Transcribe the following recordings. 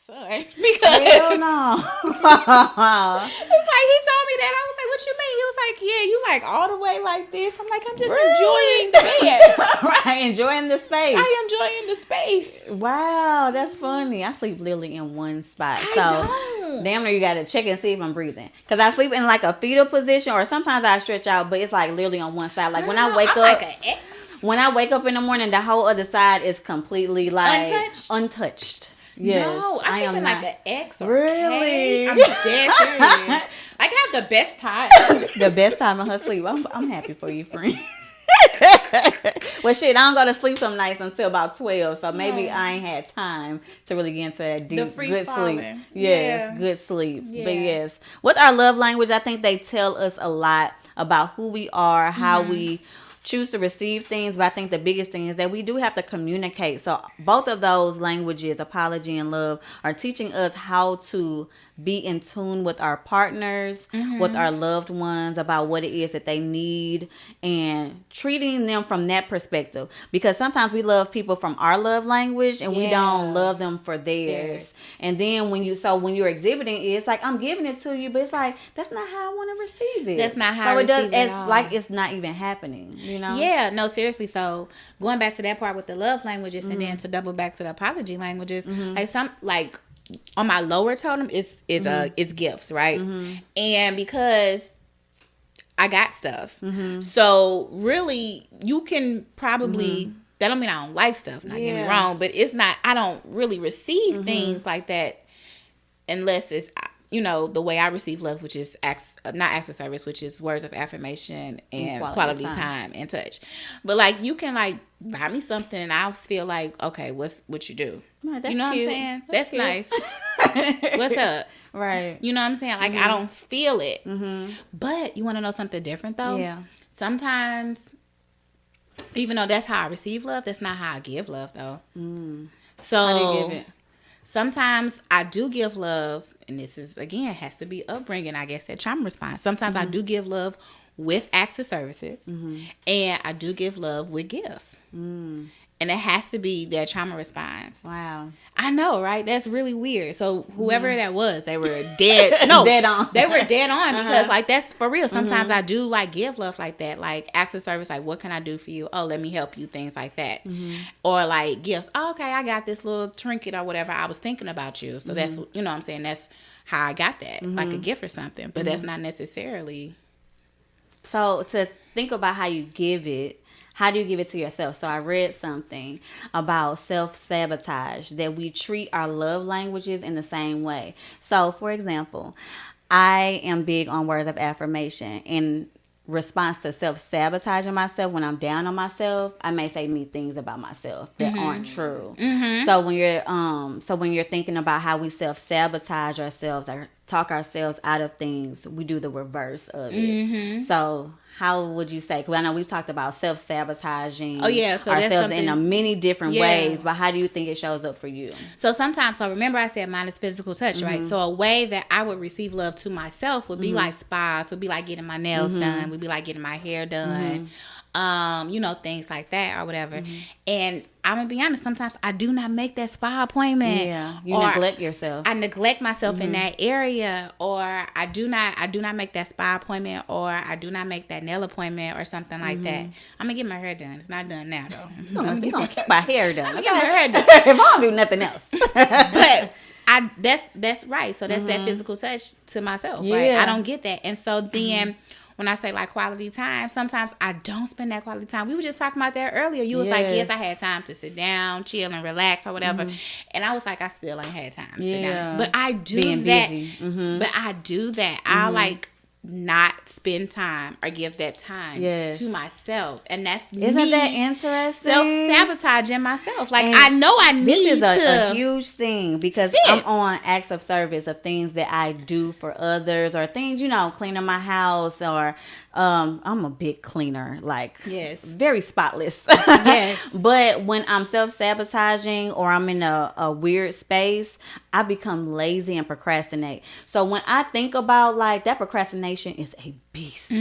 son. Because Hell no. it's like he told me that. I was like, what you mean? He was like, yeah, you like all the way like this. I'm like, I'm just enjoying the bed. Right, enjoying the space. I enjoying the space. Wow, that's funny. I sleep literally in one spot. I don't. Damn near you gotta check and see if I'm breathing. Cause I sleep in like a fetal position, or sometimes I stretch out, but it's like literally on one side. Like when I wake I'm up, like an X. when I wake up in the morning, the whole other side is completely like untouched. Yes, no, I sleep in not. like an X or Really? K. I'm dead serious. Like I have the best time. The best time of her sleep. I'm happy for you, friend. Well, shit, I don't go to sleep some nights until about 12, so maybe I ain't had time to really get into that deep, good falling. sleep. Yes, good sleep. Yeah. But yes, with our love language, I think they tell us a lot about who we are, how we choose to receive things. But I think the biggest thing is that we do have to communicate. So both of those languages, apology and love, are teaching us how to be in tune with our partners, with our loved ones, about what it is that they need, and treating them from that perspective. Because sometimes we love people from our love language and we don't love them for theirs. And then when you're exhibiting it, it's like, I'm giving it to you, but it's like, that's not how I want to receive it. That's not how I receive it. It's like it's not even happening, you know? Yeah, no, seriously. So going back to that part with the love languages, and then to double back to the apology languages, like on my lower totem, it's gifts, right? And because I got stuff, so really you can probably. That don't mean I don't like stuff. Not get me wrong, but it's not. I don't really receive things like that unless it's the way I receive love, which is not acts of service, which is words of affirmation and quality time and touch. But like you can like buy me something and I'll feel like, okay, what you do? Right, that's you know cute. what I'm saying? That's nice. What's up? Right. You know what I'm saying? Like I don't feel it. But you want to know something different though? Yeah. Sometimes, even though that's how I receive love, that's not how I give love though. So How do you give it? Sometimes I do give love, and this is again has to be upbringing, I guess, that trauma response. Sometimes I do give love with acts of services, and I do give love with gifts. And it has to be their trauma response. Wow. I know, right? That's really weird. So whoever that was, they were dead. No, dead on. They were dead on because like that's for real. Sometimes I do like give love like that, like acts of service, like what can I do for you? Oh, let me help you, things like that. Or like gifts. Oh, okay, I got this little trinket or whatever. I was thinking about you. So that's what I'm saying. That's how I got that, like a gift or something. But that's not necessarily. So to think about how you give it. How do you give it to yourself? So I read something about self-sabotage, that we treat our love languages in the same way. So, for example, I am big on words of affirmation. In response to self-sabotaging myself, when I'm down on myself, I may say mean things about myself that aren't true. So when you're thinking about how we self-sabotage ourselves or talk ourselves out of things, we do the reverse of it. So how would you say, because I know we've talked about self-sabotaging ourselves in many different ways, but how do you think it shows up for you? So sometimes, remember I said mine is physical touch, right? So a way that I would receive love to myself would be like spas, would be like getting my nails done, would be like getting my hair done, things like that or whatever. And I'm gonna be honest, sometimes I do not make that spa appointment. Yeah, you neglect yourself. I neglect myself in that area, or I do not make that spa appointment, or I do not make that nail appointment or something like that. I'm gonna get my hair done. It's not done now though. You gonna get my hair done? I'm gonna get my hair done. If I don't do nothing else. But that's right. So that's that physical touch to myself, right? I don't get that, and so then. When I say like quality time, sometimes I don't spend that quality time. We were just talking about that earlier. You was like, yes, I had time to sit down, chill, and relax or whatever. And I was like, I still ain't had time to sit down. But I do Being that. busy. But I do that. I like not spend time or give that time to myself. And that's Isn't that interesting? Self-sabotaging myself. Like, I know I need this is a huge thing, because I'm on acts of service of things that I do for others, or things, cleaning my house, or I'm a big cleaner, like very spotless. But when I'm self-sabotaging or I'm in a weird space, I become lazy and procrastinate. So when I think about like that, procrastination is a beast.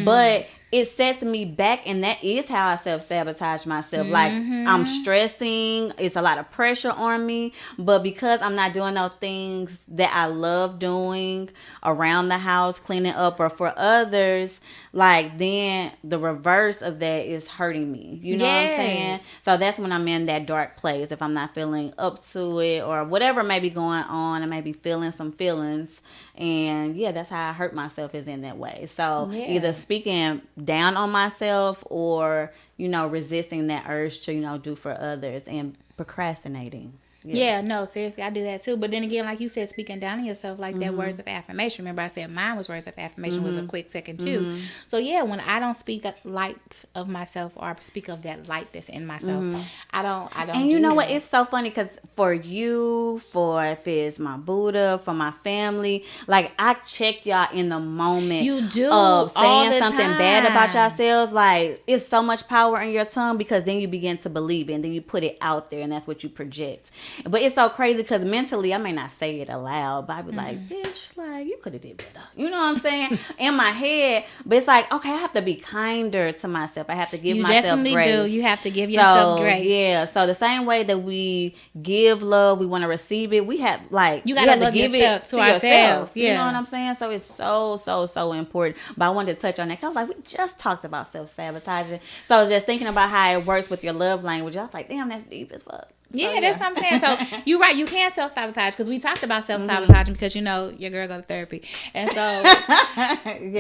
But it sets me back, and that is how I self-sabotage myself. Like, I'm stressing, it's a lot of pressure on me, but because I'm not doing those things that I love doing around the house, cleaning up, or for others, like, then the reverse of that is hurting me. You know what I'm saying? So that's when I'm in that dark place. If I'm not feeling up to it, or whatever may be going on, I may be feeling some feelings. And yeah, that's how I hurt myself, is in that way. So either speaking down on myself, or, resisting that urge to, do for others, and procrastinating. Yes. Yeah, no, seriously, I do that too. But then again, like you said, speaking down on yourself, like that words of affirmation. Remember I said mine was words of affirmation was a quick second too. So yeah, when I don't speak light of myself, or speak of that light that's in myself, I don't. And you know what? It's so funny, because for you, for if it's my Buddha, for my family, like, I check y'all in the moment. You do of saying all the something time. bad about yourselves. Like, it's so much power in your tongue, because then you begin to believe it, and then you put it out there, and that's what you project. But it's so crazy, because mentally I may not say it aloud, but I be like, bitch, like, you could have did better. You know what I'm saying? In my head. But it's like, okay, I have to be kinder to myself. I have to give myself grace. You definitely do. You have to give yourself grace. Yeah. So the same way that we give love, we want to receive it. We have, like, you gotta love give yourself it to ourselves. yourself. Yeah. You know what I'm saying? So it's so important. But I wanted to touch on that. I was like, we just talked about self-sabotaging. So I was just thinking about how it works with your love language. I was like, damn, that's deep as fuck. Yeah, that's what I'm saying. So you're right. You can self-sabotage, because we talked about self-sabotaging because, your girl go to therapy. And so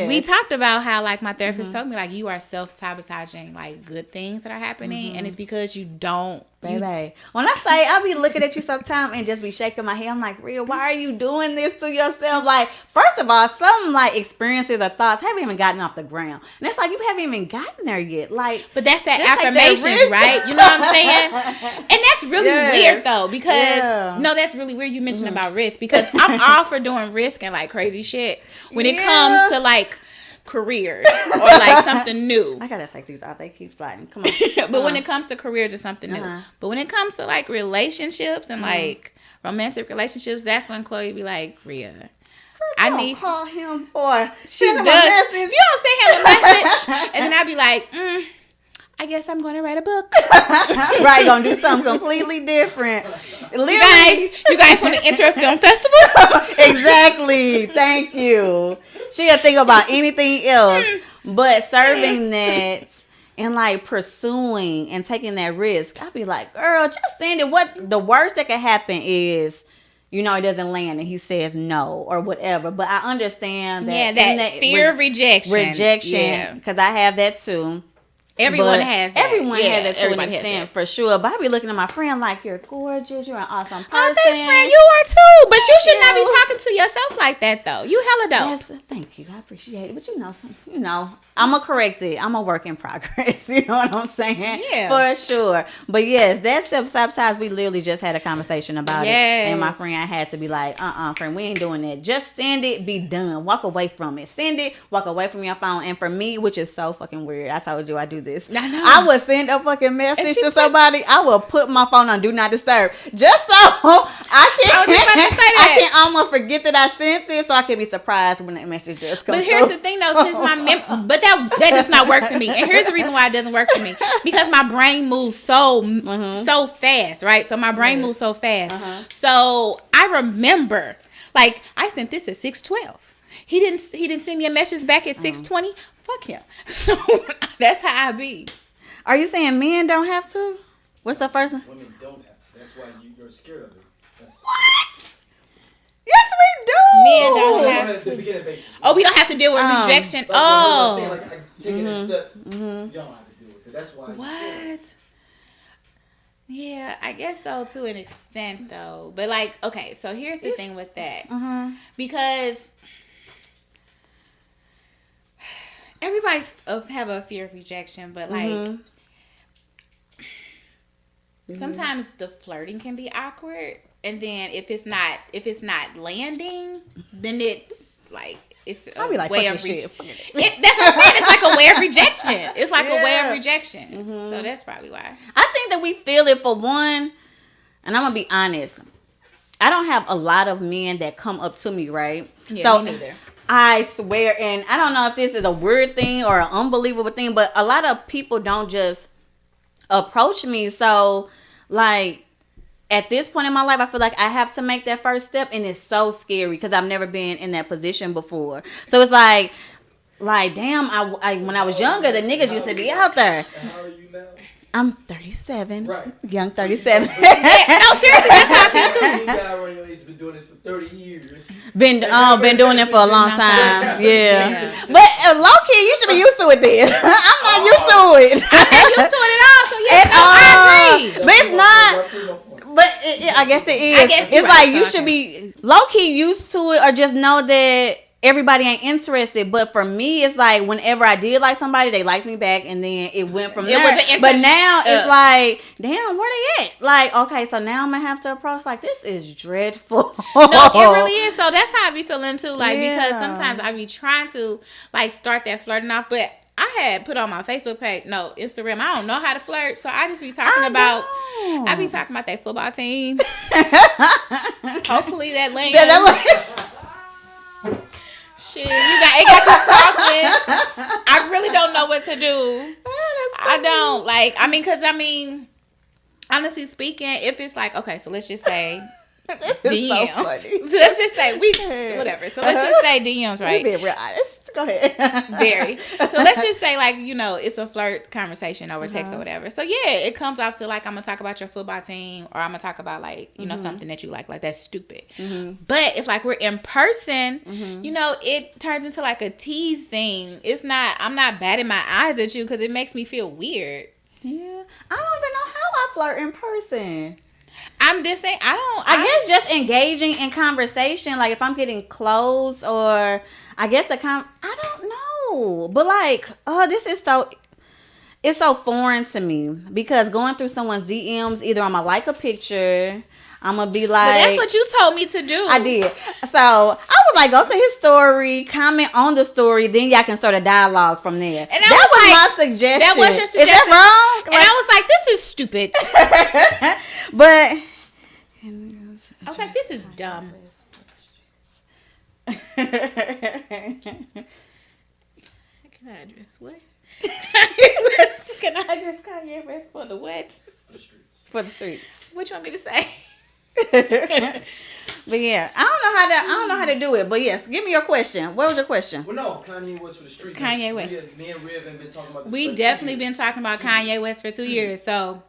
we talked about how, like, my therapist told me, like, you are self-sabotaging, like, good things that are happening. And it's because you don't. Baby, when I say, I be looking at you sometimes and just be shaking my head. I'm like, real, why are you doing this to yourself? Like, first of all, some, like, experiences or thoughts haven't even gotten off the ground. And it's like, you haven't even gotten there yet. Like, but that's that affirmations, right? You know what I'm saying? And that's really weird, though, because no, that's really weird you mentioned about risk, because I'm all for doing risk and, like, crazy shit when it comes to, like, careers or, like, something new. I gotta take these off. They keep sliding. Come on. But when it comes to careers or something new. But when it comes to, like, relationships and like romantic relationships, that's when Chloe be like, Rhea, I need call him, boy. She does. You don't send him a message, and then I be like, I guess I'm going to write a book. Right, gonna do something completely different. You guys want to enter a film festival? Exactly. Thank you. She'll think about anything else, but serving that and, like, pursuing and taking that risk. I'd be like, girl, just send it. What the worst that could happen is, it doesn't land and he says no or whatever. But I understand that. Yeah, that fear of rejection. Because I have that too. Everyone has that. Everyone has that to an extent, for sure. But I be looking at my friend like, you're gorgeous. You're an awesome person. Oh, thanks, friend. You are too. But you should not be talking to yourself like that, though. You hella dope. Thank you. I appreciate it. But I'm going to correct it. I'm a work in progress. You know what I'm saying? Yeah. For sure. But yes, that self-sabotage, we literally just had a conversation about it. And my friend had to be like, friend, we ain't doing that. Just send it, be done. Walk away from it. Send it, walk away from your phone. And for me, which is so fucking weird, I told you I do this. I would send a fucking message to somebody. I will put my phone on do not disturb, just so I can almost forget that I sent this, so I can be surprised when that message does come. But here's the thing, though, since but that does not work for me, and here's the reason why it doesn't work for me, because my brain moves so fast, right? So my brain moves so fast. So I remember, like, I sent this at 6:12. He didn't send me a message back at 6:20. Fuck him. So that's how I be. Are you saying men don't have to? What's the first one? Women don't have to. That's why you're scared of it. What? Yes, we do. Men don't have to. Oh, we don't have to deal with rejection. Taking a step, you don't have to deal with it. That's why. What? Yeah, I guess so to an extent, though. But, like, okay, so here's the thing with that. Because everybody's have a fear of rejection, but, like, sometimes the flirting can be awkward, and then if it's not landing, then it's like it's a way of rejection. That's what I'm saying. It's like a way of rejection. It's like a way of rejection. So that's probably why. I think that we feel it for one, and I'm gonna be honest. I don't have a lot of men that come up to me, right? Yeah, so me neither. I swear, and I don't know if this is a weird thing or an unbelievable thing, but a lot of people don't just approach me. So, like, at this point in my life, I feel like I have to make that first step, and it's so scary because I've never been in that position before. So it's like damn, I when I was younger, the niggas used to be out there. How are you now? I'm 37. Right. Young 37. No, seriously, that's how I feel too. You guy around your age has been doing this for 30 years. Been doing it for a long time. Yeah. Yeah. But low key, you should be used to it then. I'm not used to it. I'm not used to it at all. So yes, At no, all. I agree. But it's not. But I guess it is. I guess you're It's right, like you so should okay. be low key used to it, or just know that everybody ain't interested. But for me, it's like whenever I did like somebody, they liked me back, and then it went from there. was an But interest- now it's like, damn, where they at? Like, okay, so now I'm gonna have to approach. Like, this is dreadful. No, it really is. So that's how I be feeling too. Like, because Yeah. sometimes I be trying to like start that flirting off, but I had put on my Facebook page, no, Instagram. I don't know how to flirt, so I just be talking about. I be talking about that football team. Hopefully that lands. Yeah, that Shit, it got you talking. I really don't know what to do. I don't like. I mean, honestly speaking, if it's like, okay, so let's just say This is so DMs. funny. So let's just say whatever. So let's just say DMs, right? We being real honest. Go ahead. Very. So let's just say, like, it's a flirt conversation over text or whatever. So yeah, it comes off to like, I'm gonna talk about your football team, or I'm gonna talk about like, something that you like that's stupid. But if like we're in person, it turns into like a tease thing. I'm not batting my eyes at you because it makes me feel weird. Yeah, I don't even know how I flirt in person. I'm just saying, I guess just engaging in conversation, like if I'm getting close, or I guess I don't know, but like, this is it's so foreign to me, because going through someone's DMs, either I'm gonna like a picture, I'm gonna be like, but that's what you told me to do. I did. So I was like, go to his story, comment on the story, then y'all can start a dialogue from there. And that was my suggestion. That was your suggestion. Is that wrong? And I was like, this is stupid. But I was like, this is dumb. Can I address what? Can I address Kanye West for the what? For the streets. What you want me to say? But yeah, I don't know how to do it. But yes, give me your question. What was your question? Well, no, Kanye West for the streets. Kanye West. Me and Riv have been talking about this. We definitely been talking about Kanye West for 2 years. So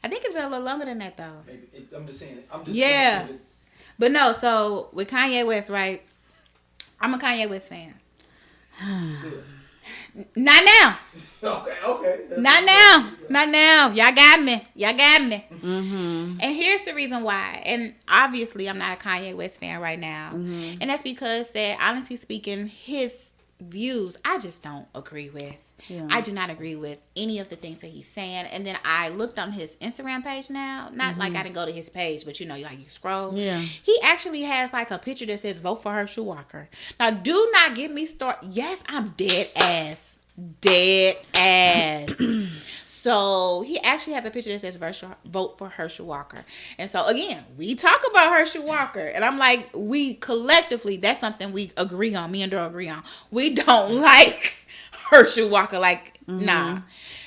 I think it's been a little longer than that though. Maybe. I'm just saying. Yeah. But no, so with Kanye West, right? I'm a Kanye West fan. Still. Not now. Okay. Not now. Y'all got me. Mm-hmm. And here's the reason why. And obviously, I'm not a Kanye West fan right now. Mm-hmm. And that's because that, honestly speaking, his views, I just don't agree with. Yeah. I do not agree with any of the things that he's saying. And then I looked on his Instagram page now. Not like I didn't go to his page, but like you scroll. Yeah. He actually has like a picture that says vote for Herschel Walker. Now, do not get me started. Yes, I'm dead ass. So he actually has a picture that says vote for Herschel Walker. And so again, we talk about Herschel Walker, and I'm like, we collectively, that's something we agree on. Me and Daryl agree on. We don't like Herschel Walker, nah.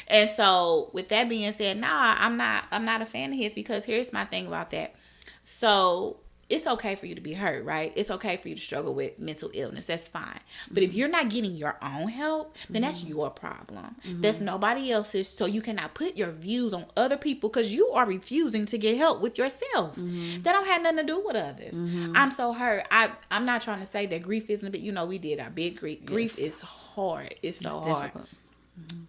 And so with that being said, I'm not a fan of his, because here's my thing about that. So it's okay for you to be hurt, right? It's okay for you to struggle with mental illness. That's fine. But if you're not getting your own help, then that's your problem. That's nobody else's. So you cannot put your views on other people, because you are refusing to get help with yourself. That don't have nothing to do with others. I'm so hurt. I'm not trying to say that grief isn't, but we did our big grief. Grief is hard. It's so hard. Difficult.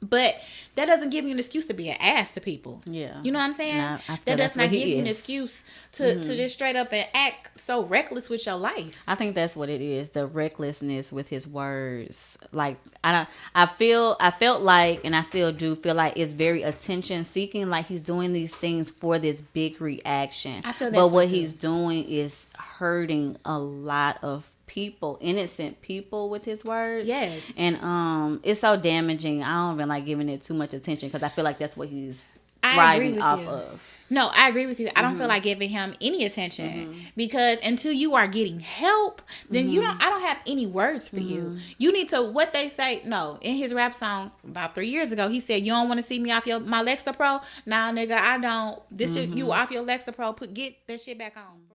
But that doesn't give you an excuse to be an ass to people. Yeah. You know what I'm saying? That does not give you an excuse to just straight up and act so reckless with your life. I think that's what it is. The recklessness with his words. Like, I felt like, and I still do feel like, it's very attention seeking. Like, he's doing these things for this big reaction. I feel that. But what he's doing is hurting a lot of people, innocent people, with his words. Yes. And it's so damaging. I don't even like giving it too much attention, because I feel like that's what he's thriving off of. No, I agree with you. I don't feel like giving him any attention because until you are getting help, then I don't have any words for you. You need to, what they say, no, in his rap song about 3 years ago, he said, you don't want to see me off my Lexapro? Nah, nigga, I don't. This shit, you off your Lexapro, get that shit back on.